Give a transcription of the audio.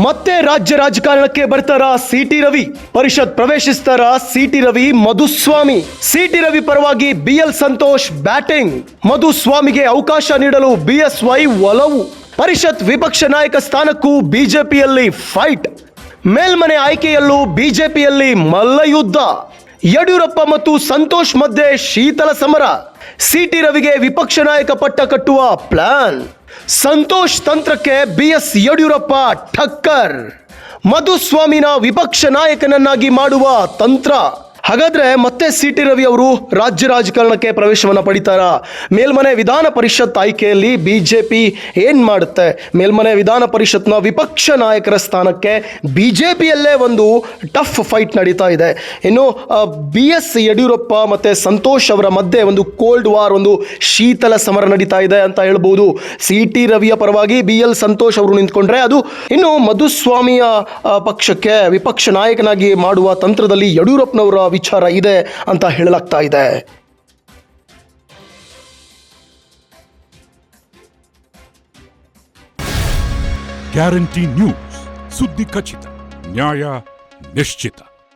ಮತ್ತೆ ರಾಜ್ಯ ರಾಜಕಾರಣಕ್ಕೆ ಬರ್ತಾರ ಸಿಟಿ ರವಿ. ಪರಿಷತ್ ಪ್ರವೇಶಿಸ್ತಾರ ಸಿಟಿ ರವಿ ಮಧುಸ್ವಾಮಿ. ಸಿಟಿ ರವಿ ಪರವಾಗಿ ಬಿಎಲ್ ಸಂತೋಷ್ ಬ್ಯಾಟಿಂಗ್. ಮಧುಸ್ವಾಮಿಗೆ ಅವಕಾಶ ನೀಡಲು ಬಿಎಸ್ವೈ ಒಲವು. ಪರಿಷತ್ ವಿಪಕ್ಷ ನಾಯಕ ಸ್ಥಾನಕ್ಕೂ ಬಿಜೆಪಿಯಲ್ಲಿ ಫೈಟ್. ಮೇಲ್ಮನೆ ಆಯ್ಕೆಯಲ್ಲೂ ಬಿಜೆಪಿಯಲ್ಲಿ ಮಲ್ಲಯುದ್ಧ. ಯಡಿಯೂರಪ್ಪ ಮತ್ತು ಸಂತೋಷ್ ಮಧ್ಯೆ ಶೀತಲ ಸಮರ. ಸಿಟಿ ರವಿಗೆ ವಿಪಕ್ಷ ನಾಯಕ ಪಟ್ಟ ಕಟ್ಟುವ ಪ್ಲಾನ್. ಸಂತೋಷ್ ತಂತ್ರಕ್ಕೆ ಬಿಎಸ್ ಯಡಿಯೂರಪ್ಪ ಠಕ್ಕರ್. ಮಧುಸ್ವಾಮಿನ ವಿಪಕ್ಷ ನಾಯಕನನ್ನಾಗಿ ಮಾಡುವ ತಂತ್ರ. ಹಾಗಾದ್ರೆ ಮತ್ತೆ ಸಿಟಿ ರವಿ ಅವರು ರಾಜ್ಯ ರಾಜಕಾರಣಕ್ಕೆ ಪ್ರವೇಶವನ್ನು ಪಡಿತಾರ? ಮೇಲ್ಮನೆ ವಿಧಾನ ಪರಿಷತ್ ಆಯ್ಕೆಯಲ್ಲಿ ಬಿಜೆಪಿ ಏನ್ ಮಾಡುತ್ತೆ? ಮೇಲ್ಮನೆ ವಿಧಾನ ಪರಿಷತ್ನ ವಿಪಕ್ಷ ನಾಯಕರ ಸ್ಥಾನಕ್ಕೆ ಬಿಜೆಪಿಯಲ್ಲೇ ಒಂದು ಟಫ್ ಫೈಟ್ ನಡೀತಾ ಇದೆ. ಇನ್ನು ಬಿಎಸ್ ಯಡಿಯೂರಪ್ಪ ಮತ್ತೆ ಸಂತೋಷ್ ಅವರ ಮಧ್ಯೆ ಒಂದು ಕೋಲ್ಡ್ ವಾರ್, ಒಂದು ಶೀತಲ ಸಮರ ನಡೀತಾ ಇದೆ ಅಂತ ಹೇಳ್ಬೋದು. ಸಿಟಿ ರವಿಯ ಪರವಾಗಿ ಬಿಎಲ್ ಸಂತೋಷ್ ಅವರು ನಿಂತ್ಕೊಂಡ್ರೆ, ಅದು ಇನ್ನು ಮಧುಸ್ವಾಮಿಯ ಪಕ್ಷಕ್ಕೆ ವಿಪಕ್ಷ ನಾಯಕನಾಗಿ ಮಾಡುವ ತಂತ್ರದಲ್ಲಿ ಯಡಿಯೂರಪ್ಪನವರ ವಿಚಾರ ಇದೆ ಅಂತ ಹೇಳಲಾಗ್ತಾ ಇದೆ. ಗ್ಯಾರಂಟಿ ನ್ಯೂಸ್, ಸುದ್ದಿ ಖಚಿತ, ನ್ಯಾಯ ನಿಶ್ಚಿತ.